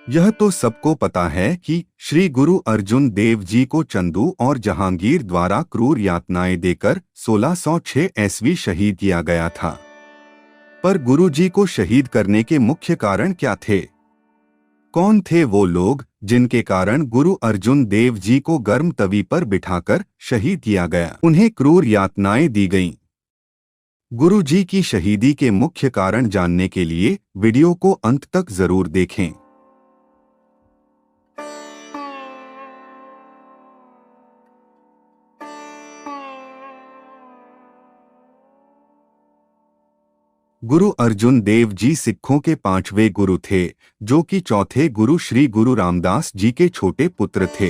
यह तो सबको पता है कि श्री गुरु अर्जुन देव जी को चंदू और जहांगीर द्वारा क्रूर यातनाएं देकर 1606 ईस्वी शहीद किया गया था। पर गुरु जी को शहीद करने के मुख्य कारण क्या थे? कौन थे वो लोग जिनके कारण गुरु अर्जुन देव जी को गर्म तवी पर बिठाकर शहीद किया गया, उन्हें क्रूर यातनाएं दी गईं? गुरु जी की शहीदी के मुख्य कारण जानने के लिए वीडियो को अंत तक जरूर देखें। गुरु अर्जुन देव जी सिखों के 5वें गुरु थे, जो कि चौथे गुरु श्री गुरु रामदास जी के छोटे पुत्र थे।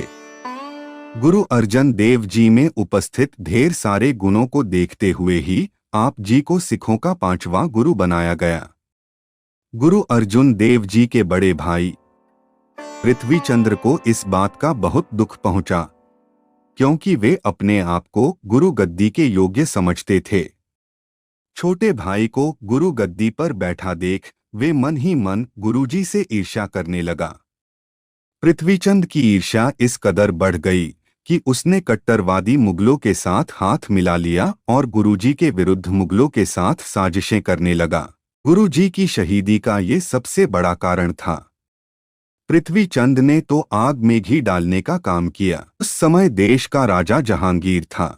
गुरु अर्जन देव जी में उपस्थित ढेर सारे गुणों को देखते हुए ही आप जी को सिखों का 5वां गुरु बनाया गया। गुरु अर्जुन देव जी के बड़े भाई पृथ्वीचंद्र को इस बात का बहुत दुख पहुंचा, क्योंकि वे अपने आप को गुरु गद्दी के योग्य समझते थे। छोटे भाई को गुरु गद्दी पर बैठा देख वे मन ही मन गुरुजी से ईर्ष्या करने लगा। पृथ्वीचंद की ईर्ष्या इस कदर बढ़ गई कि उसने कट्टरवादी मुगलों के साथ हाथ मिला लिया और गुरुजी के विरुद्ध मुगलों के साथ साजिशें करने लगा। गुरुजी की शहीदी का ये सबसे बड़ा कारण था। पृथ्वीचंद ने तो आग में घी डालने का काम किया। उस समय देश का राजा जहांगीर था।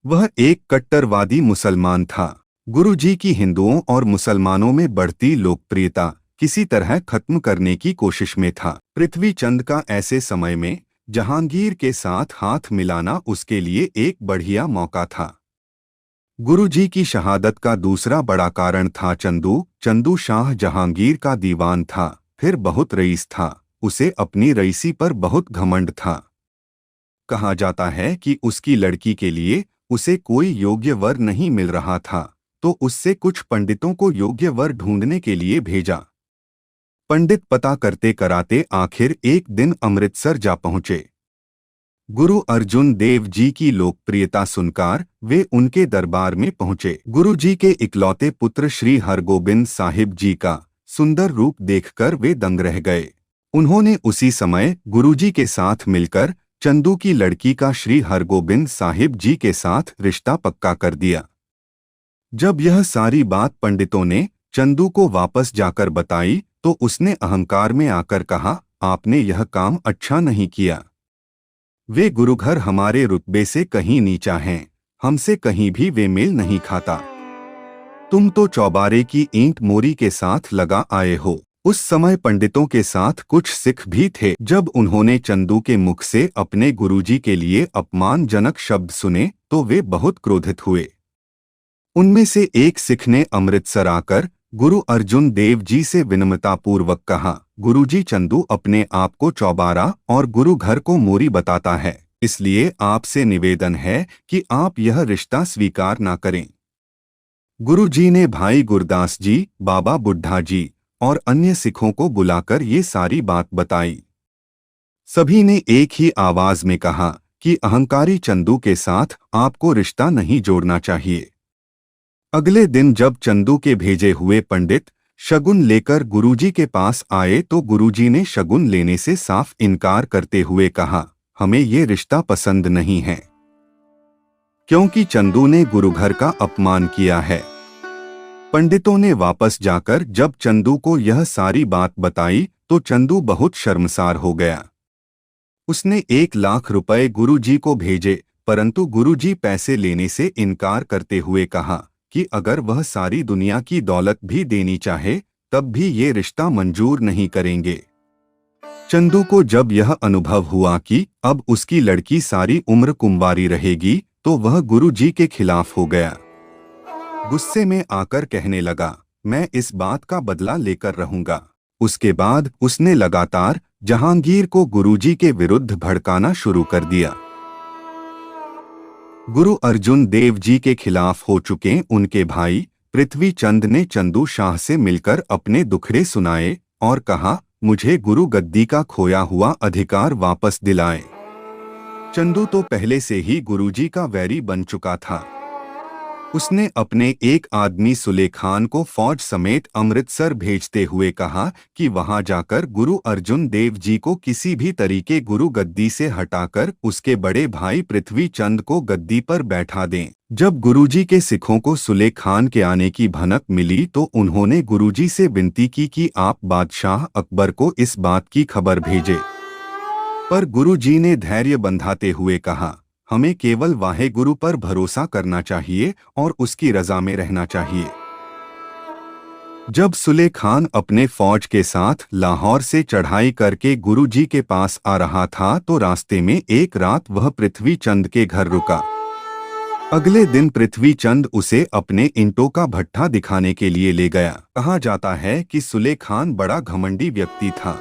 वह एक कट्टरवादी मुसलमान था। गुरुजी की हिंदुओं और मुसलमानों में बढ़ती लोकप्रियता किसी तरह खत्म करने की कोशिश में था। पृथ्वीचंद का ऐसे समय में जहांगीर के साथ हाथ मिलाना उसके लिए एक बढ़िया मौका था। गुरुजी की शहादत का दूसरा बड़ा कारण था चंदू। चंदू शाह जहांगीर का दीवान था, फिर बहुत रईस था। उसे अपनी रईसी पर बहुत घमंड था। कहा जाता है कि उसकी लड़की के लिए उसे कोई योग्य वर नहीं मिल रहा था, तो उससे कुछ पंडितों को योग्य वर ढूंढने के लिए भेजा। पंडित पता करते कराते आखिर एक दिन अमृतसर जा पहुंचे। गुरु अर्जुन देव जी की लोकप्रियता सुनकर वे उनके दरबार में पहुंचे। गुरु जी के इकलौते पुत्र श्री हरगोबिंद साहिब जी का सुंदर रूप देखकर वे दंग रह गए। उन्होंने उसी समय गुरु जी के साथ मिलकर चंदू की लड़की का श्री हरगोबिंद साहिब जी के साथ रिश्ता पक्का कर दिया। जब यह सारी बात पंडितों ने चंदू को वापस जाकर बताई तो उसने अहंकार में आकर कहा, आपने यह काम अच्छा नहीं किया। वे गुरुघर हमारे रुतबे से कहीं नीचा हैं, हमसे कहीं भी वे मेल नहीं खाता। तुम तो चौबारे की ईंट मोरी के साथ लगा आए हो। उस समय पंडितों के साथ कुछ सिख भी थे। जब उन्होंने चंदू के मुख से अपने गुरुजी के लिए अपमानजनक शब्द सुने तो वे बहुत क्रोधित हुए। उनमें से एक सिख ने अमृतसर आकर गुरु अर्जुन देव जी से विनम्रतापूर्वक कहा, गुरुजी चंदू अपने आप को चौबारा और गुरु घर को मोरी बताता है, इसलिए आपसे निवेदन है कि आप यह रिश्ता स्वीकार ना करें। गुरुजी ने भाई गुरदास जी, बाबा बुड्ढा जी और अन्य सिखों को बुलाकर ये सारी बात बताई। सभी ने एक ही आवाज में कहा कि अहंकारी चंदू के साथ आपको रिश्ता नहीं जोड़ना चाहिए। अगले दिन जब चंदू के भेजे हुए पंडित शगुन लेकर गुरुजी के पास आए तो गुरुजी ने शगुन लेने से साफ इनकार करते हुए कहा, हमें ये रिश्ता पसंद नहीं है, क्योंकि चंदू ने गुरुघर का अपमान किया है। पंडितों ने वापस जाकर जब चंदू को यह सारी बात बताई तो चंदू बहुत शर्मसार हो गया। उसने 1 लाख रुपए गुरुजी को भेजे, परंतु गुरुजी पैसे लेने से इनकार करते हुए कहा कि अगर वह सारी दुनिया की दौलत भी देनी चाहे तब भी ये रिश्ता मंजूर नहीं करेंगे। चंदू को जब यह अनुभव हुआ कि अब उसकी लड़की सारी उम्र कुंवारी रहेगी तो वह गुरुजी के खिलाफ हो गया। गुस्से में आकर कहने लगा, मैं इस बात का बदला लेकर रहूंगा। उसके बाद उसने लगातार जहांगीर को गुरुजी के विरुद्ध भड़काना शुरू कर दिया। गुरु अर्जुन देव जी के खिलाफ हो चुके उनके भाई पृथ्वीचंद ने चंदू शाह से मिलकर अपने दुखड़े सुनाए और कहा, मुझे गुरु गद्दी का खोया हुआ अधिकार वापस दिलाएं। चंदू तो पहले से ही गुरुजी का वैरी बन चुका था। उसने अपने एक आदमी सुले खान को फौज समेत अमृतसर भेजते हुए कहा कि वहां जाकर गुरु अर्जुन देव जी को किसी भी तरीके गुरु गद्दी से हटाकर उसके बड़े भाई पृथ्वी चंद को गद्दी पर बैठा दें। जब गुरुजी के सिखों को सुले खान के आने की भनक मिली तो उन्होंने गुरुजी से विनती की कि आप बादशाह अकबर को इस बात की खबर भेजें। पर गुरुजी ने धैर्य बंधाते हुए कहा, हमें केवल वाहे गुरु पर भरोसा करना चाहिए और उसकी रजा में रहना चाहिए। जब सुले खान अपने फौज के साथ लाहौर से चढ़ाई करके गुरुजी के पास आ रहा था तो रास्ते में एक रात वह पृथ्वी चंद के घर रुका। अगले दिन पृथ्वी चंद उसे अपने ईंटों का भट्ठा दिखाने के लिए ले गया। कहा जाता है कि सुले खान बड़ा घमंडी व्यक्ति था।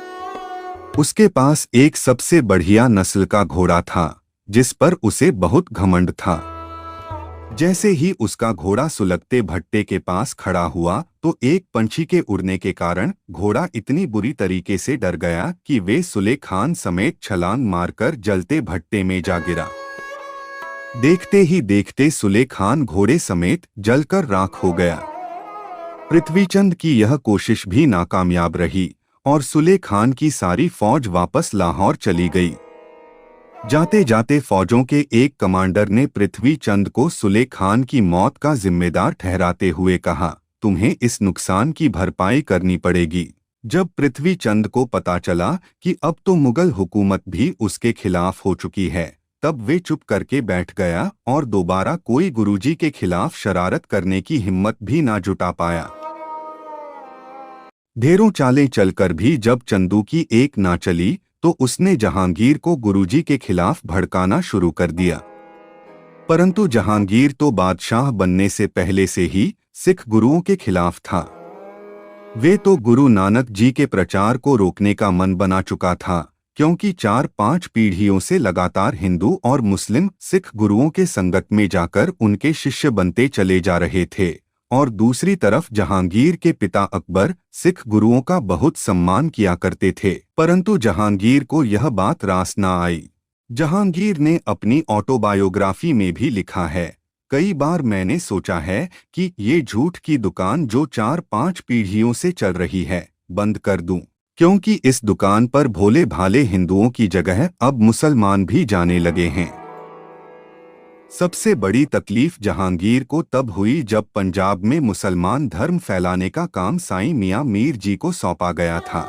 उसके पास एक सबसे बढ़िया नस्ल का घोड़ा था जिस पर उसे बहुत घमंड था। जैसे ही उसका घोड़ा सुलगते भट्टे के पास खड़ा हुआ तो एक पंछी के उड़ने के कारण घोड़ा इतनी बुरी तरीके से डर गया कि वे सुले खान समेत छलांग मारकर जलते भट्टे में जा गिरा। देखते ही देखते सुले खान घोड़े समेत जलकर राख हो गया। पृथ्वीचंद की यह कोशिश भी नाकामयाब रही और सुले खान की सारी फौज वापस लाहौर चली गई। जाते जाते फौजों के एक कमांडर ने पृथ्वी चंद को सुले खान की मौत का जिम्मेदार ठहराते हुए कहा, तुम्हें इस नुकसान की भरपाई करनी पड़ेगी। जब पृथ्वी चंद को पता चला कि अब तो मुगल हुकूमत भी उसके खिलाफ हो चुकी है, तब वे चुप करके बैठ गया और दोबारा कोई गुरुजी के खिलाफ शरारत करने की हिम्मत भी ना जुटा पाया। ढेरों चालें चलकर भी जब चंदू की एक ना चली तो उसने जहांगीर को गुरुजी के खिलाफ भड़काना शुरू कर दिया। परंतु जहांगीर तो बादशाह बनने से पहले से ही सिख गुरुओं के खिलाफ था। वे तो गुरु नानक जी के प्रचार को रोकने का मन बना चुका था, क्योंकि 4-5 पीढ़ियों से लगातार हिंदू और मुस्लिम सिख गुरुओं के संगत में जाकर उनके शिष्य बनते चले जा रहे थे। और दूसरी तरफ जहांगीर के पिता अकबर सिख गुरुओं का बहुत सम्मान किया करते थे, परंतु जहांगीर को यह बात रास न आई। जहांगीर ने अपनी ऑटोबायोग्राफी में भी लिखा है, कई बार मैंने सोचा है कि ये झूठ की दुकान जो 4-5 पीढ़ियों से चल रही है बंद कर दूं, क्योंकि इस दुकान पर भोले भाले हिंदुओं की जगह अब मुसलमान भी जाने लगे हैं। सबसे बड़ी तकलीफ जहांगीर को तब हुई जब पंजाब में मुसलमान धर्म फैलाने का काम साईं मियां मीर जी को सौंपा गया था।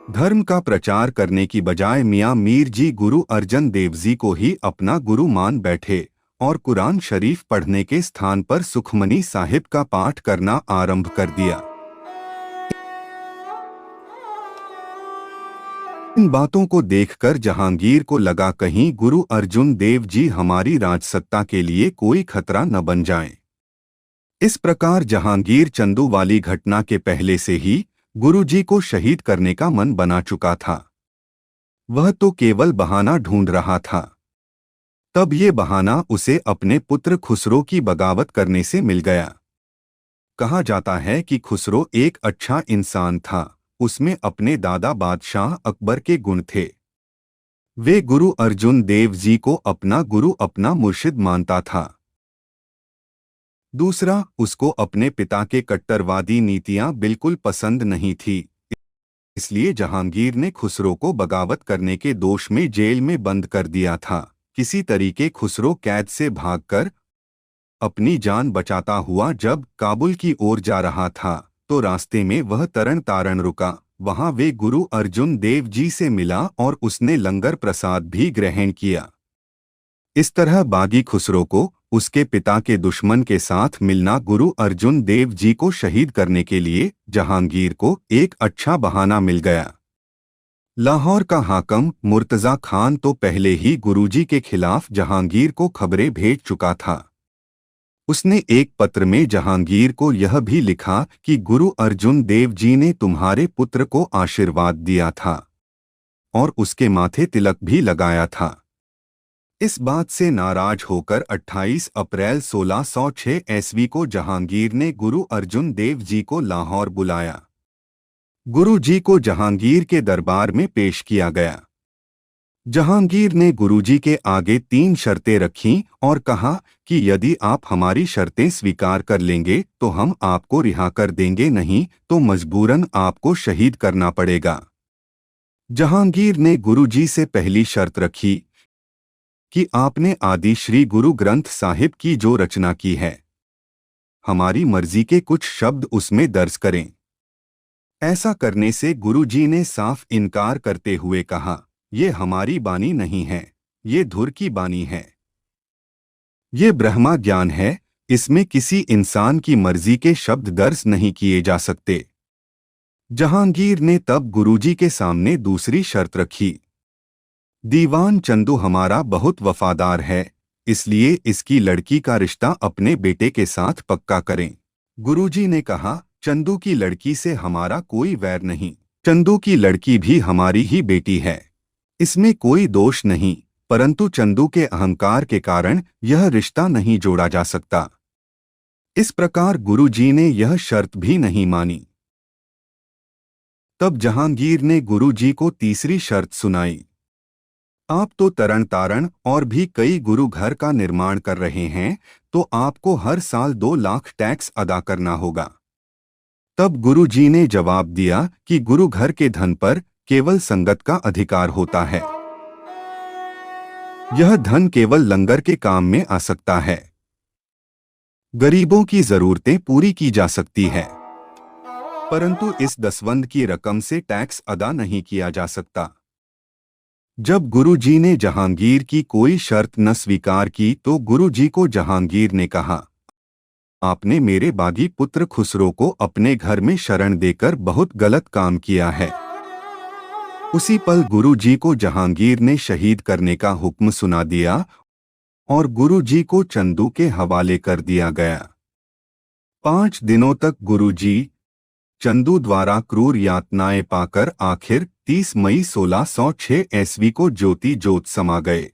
धर्म का प्रचार करने की बजाय मियां मीर जी गुरु अर्जन देव जी को ही अपना गुरु मान बैठे और कुरान शरीफ पढ़ने के स्थान पर सुखमनी साहिब का पाठ करना आरंभ कर दिया। इन बातों को देखकर जहांगीर को लगा कहीं गुरु अर्जुन देव जी हमारी राजसत्ता के लिए कोई खतरा न बन जाएं। इस प्रकार जहांगीर चंदू वाली घटना के पहले से ही गुरुजी को शहीद करने का मन बना चुका था। वह तो केवल बहाना ढूंढ रहा था। तब ये बहाना उसे अपने पुत्र खुसरो की बगावत करने से मिल गया। कहा जाता है कि खुसरो एक अच्छा इंसान था, उसमें अपने दादा बादशाह अकबर के गुण थे। वे गुरु अर्जुन देव जी को अपना गुरु अपना मुर्शिद मानता था। दूसरा, उसको अपने पिता के कट्टरवादी नीतियां बिल्कुल पसंद नहीं थी, इसलिए जहांगीर ने खुसरो को बगावत करने के दोष में जेल में बंद कर दिया था। किसी तरीके खुसरो कैद से भागकर अपनी जान बचाता हुआ जब काबुल की ओर जा रहा था तो रास्ते में वह तरन तारण रुका। वहां वे गुरु अर्जुन देव जी से मिला और उसने लंगर प्रसाद भी ग्रहण किया। इस तरह बागी खुसरो को उसके पिता के दुश्मन के साथ मिलना गुरु अर्जुन देव जी को शहीद करने के लिए जहांगीर को एक अच्छा बहाना मिल गया। लाहौर का हाकम मुर्तजा खान तो पहले ही गुरुजी के खिलाफ जहांगीर को खबरें भेज चुका था। उसने एक पत्र में जहांगीर को यह भी लिखा कि गुरु अर्जुन देव जी ने तुम्हारे पुत्र को आशीर्वाद दिया था और उसके माथे तिलक भी लगाया था। इस बात से नाराज होकर 28 अप्रैल 1606 ईस्वी को जहांगीर ने गुरु अर्जुन देव जी को लाहौर बुलाया। गुरु जी को जहांगीर के दरबार में पेश किया गया। जहांगीर ने गुरुजी के आगे 3 शर्तें रखीं और कहा कि यदि आप हमारी शर्तें स्वीकार कर लेंगे तो हम आपको रिहा कर देंगे, नहीं तो मजबूरन आपको शहीद करना पड़ेगा। जहांगीर ने गुरुजी से पहली शर्त रखी कि आपने आदि श्री गुरु ग्रंथ साहिब की जो रचना की है, हमारी मर्जी के कुछ शब्द उसमें दर्ज करें। ऐसा करने से गुरुजी ने साफ इनकार करते हुए कहा, ये हमारी बानी नहीं है, ये धुर की बानी है। ये ब्रह्मा ज्ञान है, इसमें किसी इंसान की मर्जी के शब्द दर्ज नहीं किए जा सकते। जहांगीर ने तब गुरुजी के सामने दूसरी शर्त रखी, दीवान चंदू हमारा बहुत वफादार है, इसलिए इसकी लड़की का रिश्ता अपने बेटे के साथ पक्का करें। गुरुजी ने कहा, चंदू की लड़की से हमारा कोई वैर नहीं, चंदू की लड़की भी हमारी ही बेटी है, इसमें कोई दोष नहीं, परंतु चंदू के अहंकार के कारण यह रिश्ता नहीं जोड़ा जा सकता। इस प्रकार गुरुजी ने यह शर्त भी नहीं मानी। तब जहांगीर ने गुरुजी को तीसरी शर्त सुनाई, आप तो तरन तारण और भी कई गुरु घर का निर्माण कर रहे हैं, तो आपको हर साल 2 लाख टैक्स अदा करना होगा। तब गुरुजी ने जवाब दिया कि गुरु घर के धन पर केवल संगत का अधिकार होता है, यह धन केवल लंगर के काम में आ सकता है, गरीबों की जरूरतें पूरी की जा सकती है, परंतु इस दसवंध की रकम से टैक्स अदा नहीं किया जा सकता। जब गुरुजी ने जहांगीर की कोई शर्त न स्वीकार की तो गुरुजी को जहांगीर ने कहा, आपने मेरे बागी पुत्र खुसरो को अपने घर में शरण देकर बहुत गलत काम किया है। उसी पल गुरुजी को जहांगीर ने शहीद करने का हुक्म सुना दिया और गुरुजी को चंदू के हवाले कर दिया गया। 5 दिनों तक गुरुजी चंदू द्वारा क्रूर यातनाएं पाकर आखिर 30 मई 1606 ईस्वी को ज्योति ज्योत समा गए।